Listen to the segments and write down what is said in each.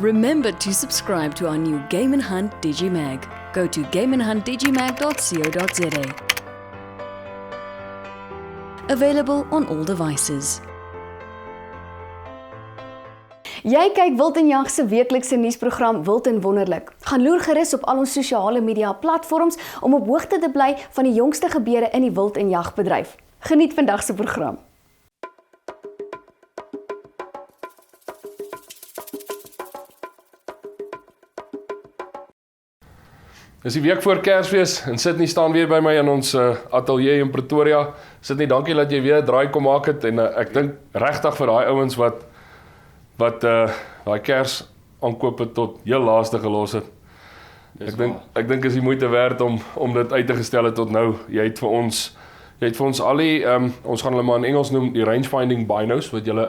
Remember to subscribe to our new Game and Hunt Digimag. Go to gameandhuntdigimag.co.za. Available on all devices. Jy kyk Wild en Jag se weeklikse nuusprogram Wild en Wonderlik. Gaan loer gerus op al ons sosiale media platforms om op hoogte te bly van die jongste gebeure in die wild en jagbedryf. Geniet vandag se program. Dis die week voor Kersfees en Sydney staan weer by my in ons ateljee in Pretoria. Sydney, dankie dat jy weer 'n draai kom maak het en ek dink regtig vir daai ouens wat daai Kers aankope tot heel laaste gelos het. Ek dink is die moeite werd om dit uit te gestel het tot nou. Jy het vir ons al die ons gaan hulle maar in Engels noem die rangefinding binos wat julle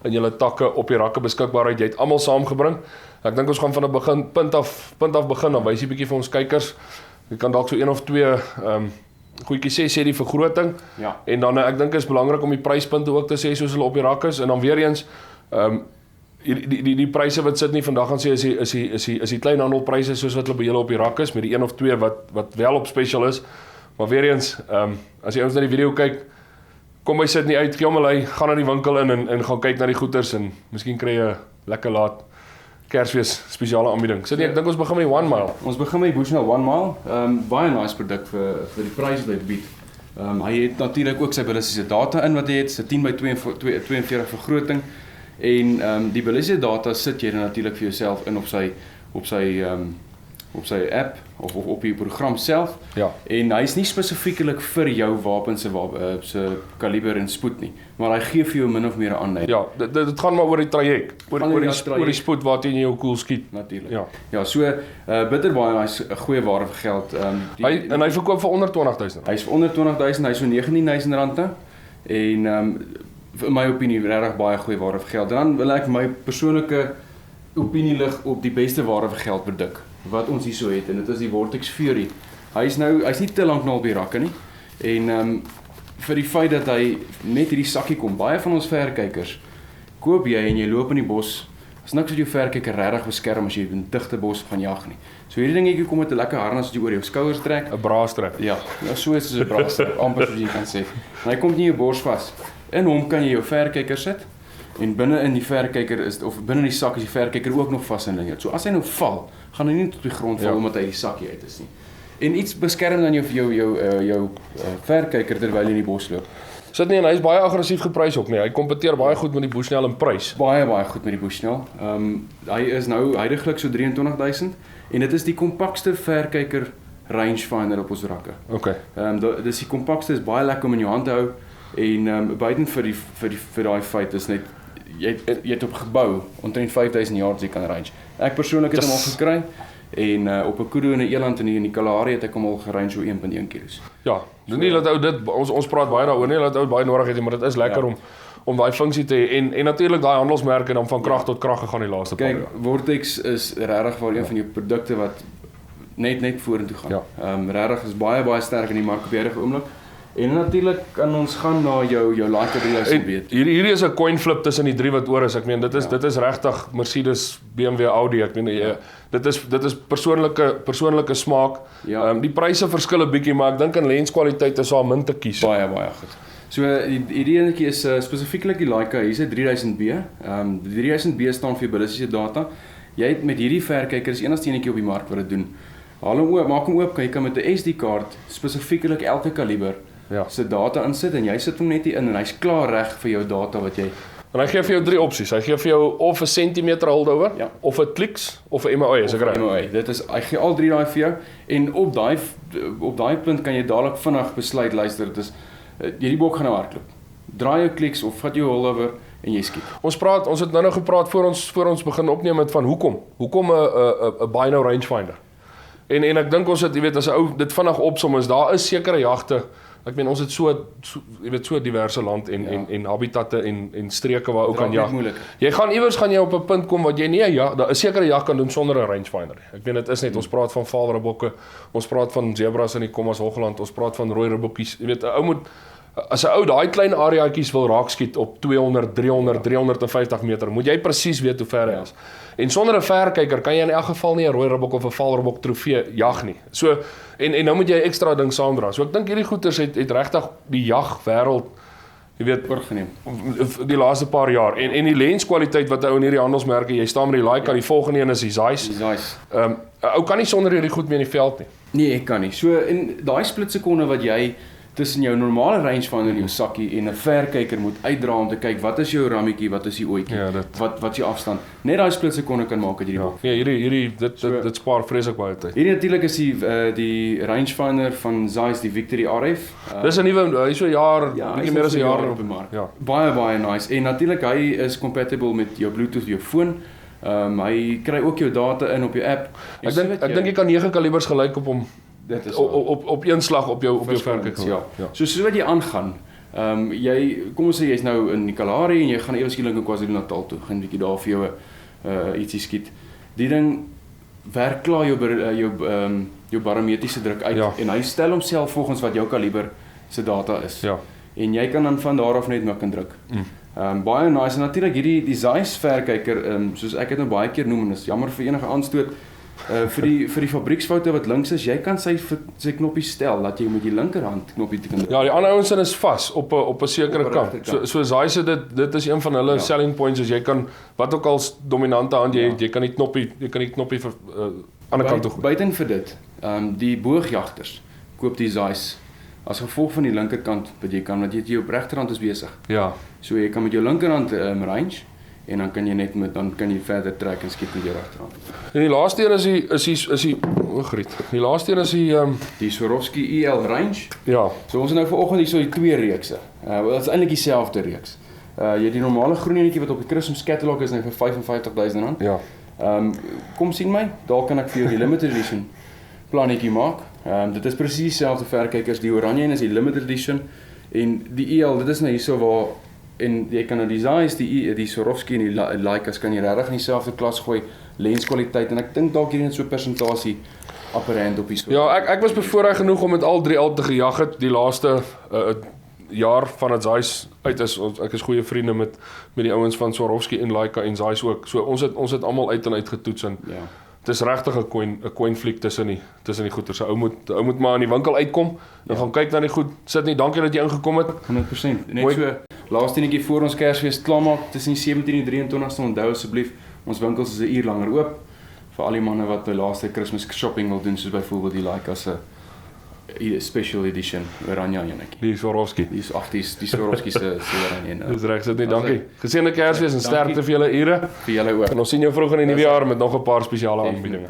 in julle takke op die rakke beskikbaar het. Jy het almal saamgebring. Ek dink ons gaan van 'n punt af begin, dan wys jy bietjie vir ons kykers. Jy kan dalk so een of twee goedjies sê die vergroting. Ja. En dan ek dink is belangrik om die pryspunte ook te sê soos hulle op die rak is en dan weer eens die pryse wat sit nie vandag gaan sê is die kleinhandelpryse soos wat hulle by julle op die rak is met die een of twee wat wel op special is. Maar weer eens as jy ons na die video kyk, kom by Sydney uit, gee hom 'n lei, gaan na die winkel in en gaan kyk na die goeders en miskien kry jy 'n lekker laat Kersfees spesiale aanbieding. Sydney, ek dink ons begin met die 1 mile. Ons begin met die Bushnell 1 mile. Baie nice produk vir die prys wat hy bied. Hy het natuurlik ook sy ballistiese data in wat hy het, sy 10x42 vergroting en die ballistiese data sit jy dan natuurlik vir jouself in op sy app of op die program self. Ja. En hy is nie spesifieklik vir jou wapen se kaliber en spoed nie, maar hy gee vir jou min of meer 'n aanleiding. Ja, dit gaan maar oor die traject, oor die spoed waarteen jy jou koel skiet. Natuurlik. Ja. Ja, so bitter baie nice, 'n goeie ware vir geld. Hy verkoop vir onder 20,000. Hy's vir onder 20,000, hy's so R19,000 en in my opinie regtig baie goeie ware vir geld. En dan wil ek my persoonlike opinie lig op die beste ware vir geld produk wat ons hierso het en dit is die Vortex Fury. Hy's nie te lank nou op die rakke nie en vir die feit dat hy net hierdie sakkie kom, baie van ons verkykers koop jy en jy loop in die bos, is niks wat jou verkyker regtig beskerm as jy in digte bos gaan jag nie. So hierdie dingetjie kom met 'n lekker harnas wat jy oor jou skouers trek, 'n braastrap. Ja, so is dit 'n braastrap, amper soos jy kan sê. En hy kom nie in jou bors vas. In hom kan jy jou verkyker sit en binne in die verkyker of binne die sak is die verkyker ook nog vas in ding. So as hy nou val, gaan hy nie tot die grond val omdat hy die sakkie uit is nie. En iets beskerm dan jou verkyker terwyl jy in die bos loop. Sit nie en hy's baie aggressief geprys ook nie. Hy kompeteer baie goed met die Bushnell in prys. Baie goed met die Bushnell. Hy is nou heidaglik so 23,000 en dit is die kompakste verkyker rangefinder op ons rakke. Okay. Dis die kompakste, is baie lekker om in jou hand te hou en buiten vir daai feit is net jy het op gebou omtrent 5,000 yards jy kan range. Ek persoonlik het hom al gekry en op 'n kudu en 'n eland in die Kalahari het ek hom al gerange so 1.1 kilos. Ja, nie dat ou dit ons praat baie daaroor nie dat ou baie nodig het, maar dit is lekker om daai funksie te hê en natuurlik daai handelsmerke dan van krag tot krag gegaan die laaste paar jaar. Kyk, Vortex is regtig wel een van jou produkte wat net vorentoe gaan. Ja. Regtig is baie sterk in die mark op die huidige oomblik. En natuurlik kan ons gaan na jou Leica 3000 weet. Hierdie is 'n coin flip tussen die drie wat oor is. Ek meen dit is regtig Mercedes, BMW, Audi. Ek meen dit is persoonlike smaak. Ja. Die pryse verskil 'n bietjie, maar ek dink in lenskwaliteit is daar min te kies. Baie goed. So hierdie enetjie is spesifieklik die Leica, hier's 'n 3000B. Die 3000B staan vir ballistiese data. Jy het met hierdie verkyker is enigste enetjie op die mark wat dit doen. Haal hom oop, maak hom oop, jy kan met 'n SD-kaart spesifieklik elke kaliber se data insit en jy sit hom net hier in en hy's klaar reg vir jou data wat jy. En hy gee vir jou 3 opsies. Hy gee vir jou of 'n sentimeter holdover, of 'n Clicks of 'n MOA, is ek reg? MOA. Hy gee al 3 daai vir jou en op daai punt kan jy dadelik vinnig besluit, luister, dit is hierdie bok gaan nou hardloop. Draai jou Clicks of vat jou holdover en jy skiet. Ons het nou gepraat voor ons begin opneem het van hoekom 'n bino rangefinder. En ek dink ons het, jy weet, as 'n ou dit vinnig opsom is, daar is sekere jagte. Ek meen ons het so diverse land en habitatte en streke waar ou kan jag. Jy gaan iewers op 'n punt kom wat jy nie 'n sekere jag kan doen sonder 'n rangefinder. Ek meen dit is net ons praat van valrebokke, ons praat van zebras in die Kommas Hoogland, ons praat van rooi ribbokkies. Jy weet 'n ou moet As 'n ou daai klein areaatjies wil raakskiet op 200, 300, 350 meter, moet jy presies weet hoe ver hy is. En sonder 'n verkyker kan jy in elk geval nie 'n rooi ribbok of 'n valribbok trofee jag nie. So en nou moet jy ekstra ding saamdra. So ek dink hierdie goeters het regtig die jagwêreld, jy weet, oorgeneem. die laaste paar jaar. En die lenskwaliteit wat ou in hierdie handelsmerke, jy staan met die Leica, die volgende een is die Zeiss. Die Zeiss. Ou kan nie sonder hierdie goed mee in die veld nie. Nee, ek kan nie. So in daai splitsekonde wat jy tussen jou normale rangefinder in jou sakkie en 'n verkyker moet uitdra om te kyk wat is jou rammetjie, wat is die ooitjie, Ja, wat is jou afstand. Net daai splitsekonde kan maak uit hierdie bok. Nee, dit spaar vreeslik baie tyd. Hierdie natuurlik is die rangefinder van Zeiss, die Victory RF. Dis 'n nuwe, hy is so 'n jaar, bietjie meer as 'n jaar op die mark. Ja. Baie nice. En natuurlik hy is compatible met jou Bluetooth, jou foon. Hy kry ook jou data in op jou app. Ek dink jy kan 9 kalibers gelyk op hom. Dit is op een slag op jou verkyker. Ja. So wat jy aangaan, kom ons sê jy's nou in die Kalahari en jy gaan eers skielik in KwaZulu-Natal toe, gaan 'n bietjie daar vir jou ietsie skiet. Die ding werk klaar jou barometriese druk uit en hy stel homself volgens wat jou kaliber se data is. Ja. En jy kan dan van daar af net mik en druk. Baie nice en natuurlik die Zeiss verkyker, soos ek dit nou baie keer noem en is jammer vir enige aanstoot. Vir die fabrieksfoute wat links is, jy kan sy knoppie stel dat jy met die linkerhand knoppie kan druk. Ja, die ander ouens is vas op 'n sekere kant. So Zeiss dit is een van hulle selling points, as jy kan wat ook al dominante hand jy kan die knoppie vir ander kant toe gooi. Buiten vir dit, die boogjagters koop die Zeiss as gevolg van die linkerkant wat jy kan, want jy op regterhand is besig. Ja. So jy kan met jou linkerhand range en dan kan jy dan kan jy verder trek en skiet met jou regterhand. En die laaste een is die griet. Die laaste een is die Swarovski EL range. Ja. So ons het nou vanoggend hier so die twee reekse. Dit is eintlik dieselfde reeks. Jy het die normale groen enetjie wat op die Christmas catalog is nou vir R55,000. Ja. Kom sien my, daar kan ek vir jou die limited edition plannetjie maak. Dit is presies dieselfde verkykers, die oranje een is die limited edition en die EL, dit is nou hierso waar en jy kan nou die Zeiss, die Swarovski en die Leicas kan jy regtig in dieselfde klas gooi, lenskwaliteit en ek dink dalk hierdie net so 'n persentasie apparent op die so. Ja, ek was bevoorreg genoeg om met al drie al te gejag het die laaste jaar van dit Zeiss uit is. Ek is goeie vriende met die ouens van Swarovski en Leica en Zeiss ook. So ons het almal uit en uit getoets en ja. Dit is regtig 'n coin fliek tussen die goeder. So ou moet maar in die winkel uitkom en gaan kyk na die goed. Sit nie, dankie dat jy ingekom het. 100%. Net so laaste netjie voor ons Kersfees klaarmaak tussen die 17 en 23ste. Onthou asseblief, ons winkels is 'n uur langer oop vir al die manne wat die laaste Kersfees shopping wil doen, soos byvoorbeeld die Leica se special edition oranje enetjie. Die Swarovski. Die Swarovski se oranje een. Dis reg, sit nie, dankie. Geseënde Kersfees en sterkte vir julle ure. Vir julle ook. En ons sien jou vroeg in die nuwe jaar met nog 'n paar spesiale aanbiedinge.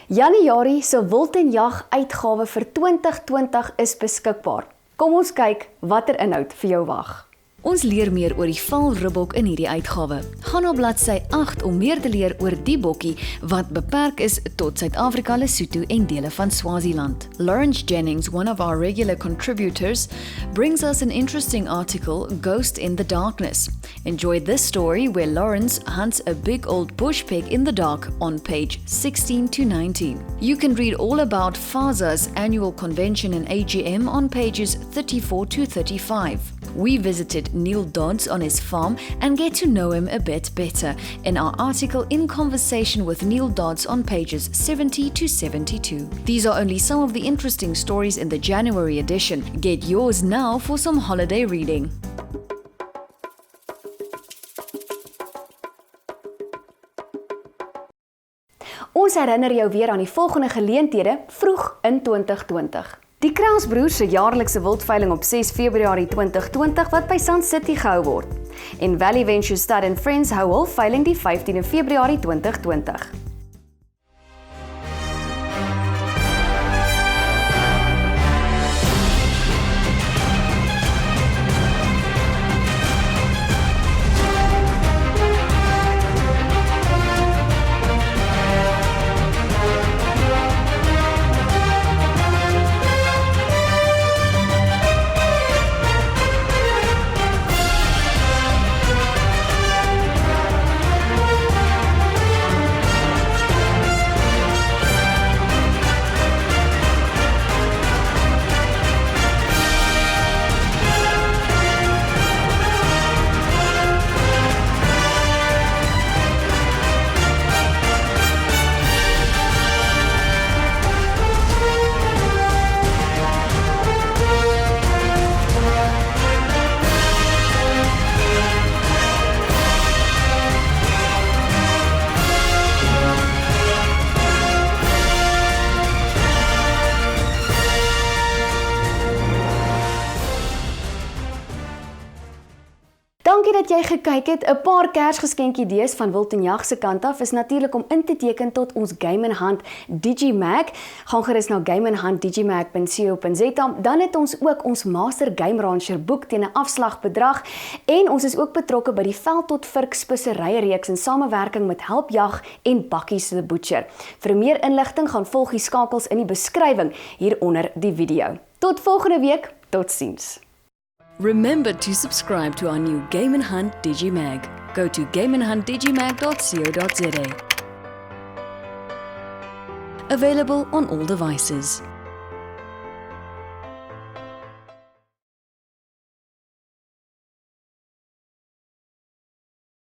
Januarie se Wild en Jag uitgawe vir 2020 is beskikbaar. Kom ons kyk watter inhoud vir jou wag. Ons leer meer oor die valribbok in hierdie uitgawe. Gaan na bladsy 8 om meer te leer oor die bokkie wat beperk is tot Suid-Afrika, Lesotho en dele van Swaziland. Lawrence Jennings, one of our regular contributors, brings us an interesting article, Ghost in the Darkness. Enjoy this story where Lawrence hunts a big old bush pig in the dark on page 16 to 19. You can read all about FASA's annual convention and AGM on pages 34 to 35. We visited Neil Dodds on his farm and get to know him a bit better in our article In Conversation with Neil Dodds on pages 70 to 72. These are only some of the interesting stories in the January edition. Get yours now for some holiday reading. Ons herinner jou weer aan die volgende geleenthede vroeg in 2020. Die Krausbroers se jaarlikse wildveiling op 6 Februarie 2020 wat by Sun City gehou word. En Valley Venture Stud and Friends hou hul veiling die 15de Februarie 2020. Dankie dat jy gekyk het. 'n Paar Kersgeskenkidees van Wild en Jag se kant af is natuurlik om in te teken tot ons Game in Hand Digimag. Gaan gerus na gameinhanddigimag.co.za. Dan het ons ook ons Master Game Rancher boek teen 'n afslagbedrag en ons is ook betrokke by die Veld tot Vurk speserye reeks in samewerking met Help Jag en Bakkies the Butcher. Vir meer inligting gaan volg die skakels in die beskrywing hieronder die video. Tot volgende week, totsiens. Remember to subscribe to our new Game in Hand Digimag. Go to gameinhanddigimag.co.za. Available on all devices.